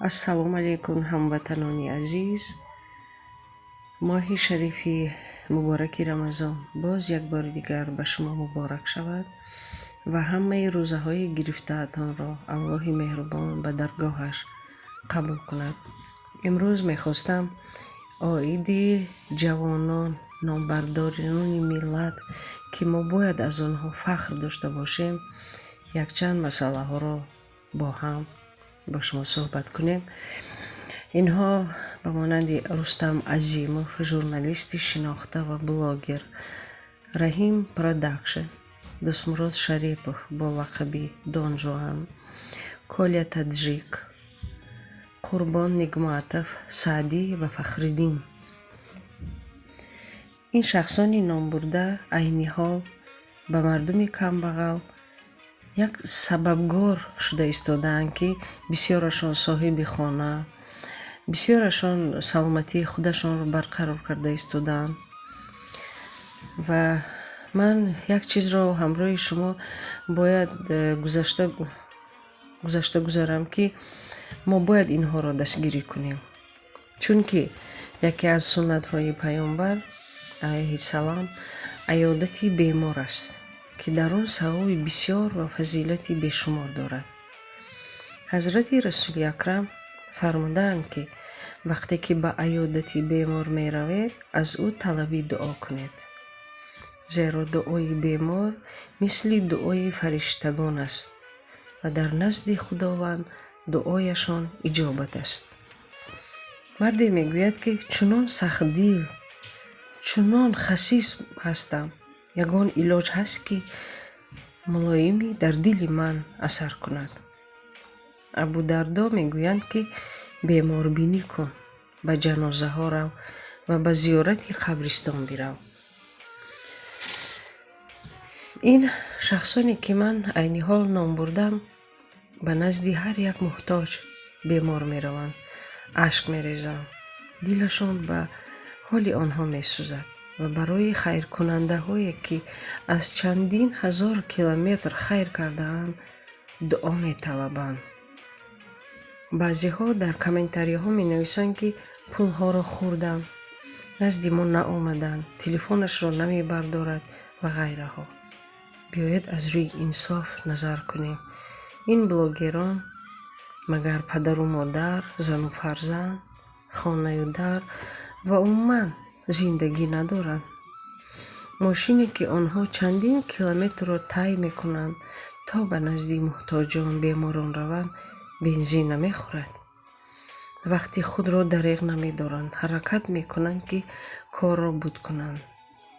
ассалому алайкум ҳамватанони азиз. моҳи шарифи мубораки рамазон боз як бори дигар ба шумо муборак шавад ва ҳамаи рӯзаҳои гирифтаатонро аллоҳи меҳрубон ба даргоҳаш қабул кунад. имрӯз мехостам оиди ҷавонон, номбардорони миллат ки мо бояд аз онҳо фахр дошта бошем, якчанд масъалаҳоро бо ҳам با شما صحبت کنیم. اینها به مانند رستم عظیموف، ژورنالیست شناخته و بلاگر، رحیم پروداکشن، دستمراد شریپوف با لقب دون جوان، کولیا تاجیک، قربان نگماتوف، سعدی و فخرالدین. این شخصانی نام برده عینی حال به مردم کمبغل یک سببگار شده ایستادند که بسیارشان صاحب خانه، بسیارشان سلامتی خودشان رو برقرار کرده ایستادند و من یک چیز را همراه شما باید گذشته گذارم که ما باید اینها را دستگیری کنیم، چون که یکی از سنت های پیامبر علیه السلام عیادت بیمار است که در آن ثواب بسیار و فضیلتی بیشمار دارد. حضرت رسول اکرم فرمودند که وقتی که به عیادت بیمار می روید از او طلبی دعا کنید، زیرا دعای بیمار مثل دعای فرشتگان است و در نزد خداوند دعایشان اجابت است. مردی میگوید که چنان سخت دل، چنان خسیس هستم، یگان علاج هست که ملایمی در دل من اثر کند. ابو دردا میگویند که بیمار بینی کن، به جنازه ها رو و به زیارت قبرستان برو. این شخصانی که من عینی حال نام بردم به نزد هر یک محتاج بیمار میروند، اشک میریزند، دلشان به حال آنها میسوزد و برای خیر کننده هایی که از چندین هزار کیلومتر خیر کرده‌اند دعا می طلبند. بعضی ها در کامنتاری ها می نویسند که پول ها را خوردند، نزد ما نآمدند، تلفنش را نمی بردارد و غیره ها. بیایید از روی انصاف نظر کنیم. این بلاگران مگر پدر و مادر، زن و فرزند، خانه و در و عموما زندگی ندارند؟ ماشینی که آنها چندین کیلومتر را طی میکنند تا به نزد محتاجان بیماران روند بنزین نمیخورد. وقتی خود را دریغ نمیدارند، حرکت میکنند که کار را بود کنند.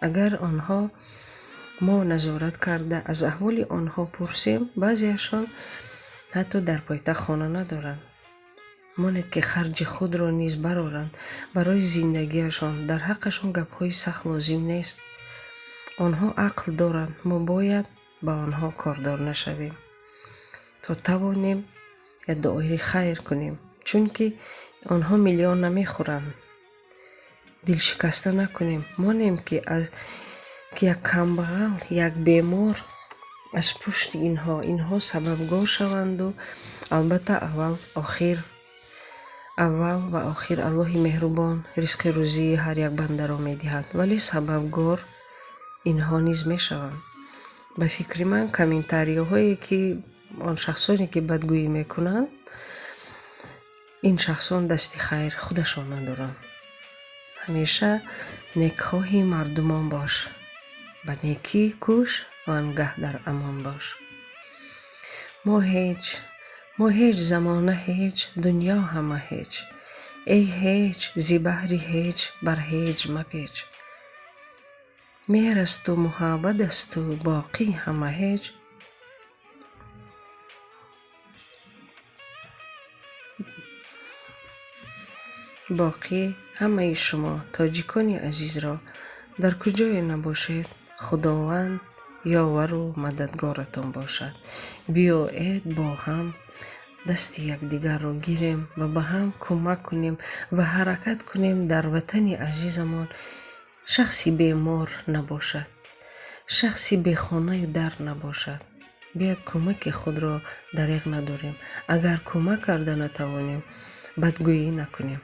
اگر آنها ما نظارت کرده از احوال آنها پرسیم، بعضیشان حتی در پایتخت خانه ندارند. ماند که خرج خود را نیز برآورند برای زندگیشان. در حقشان گپ‌های سخت لازم نیست. آنها عقل دارند، ما باید با آنها کاردار نشویم تا توانیم ادعای خیر کنیم، چون که آنها میلیون نمیخورند. دل شکسته نکنیم، مانیم که یک کمبغل، یک بیمار از پشت اینها سببگار شوند و البته اول و آخر الله مهربان رزق روزی هر یک بنده را میدهد، ولی سببگار اینها نیز میشوند. به فکر من کامنتاری هایی که آن شخصانی که بدگویی میکنند، این شخصان دست خیر خودشان ندارند. همیشه نیکخواهی مردمان باش، به نیکی کوش و آنگه در امان باش. ما هیچ زمانه هیچ، دنیا همه هیچ. ای هیچ زی بحری هیچ بر هیچ مپیچ. مهر است و محبت است و باقی همه هیچ. باقی همه شما تاجیکان عزیز را در کجای نباشید، خداوند یاور و مددگارتان باشد. بیایید با هم دست یکدیگر را گیریم و به هم کمک کنیم و حرکت کنیم در وطن عزیزمان شخصی بیمار نباشد، شخصی بی خانه در نباشد. بیاید کمک خود را دریغ نداریم. اگر کمک کرده نتوانیم بدگویی نکنیم.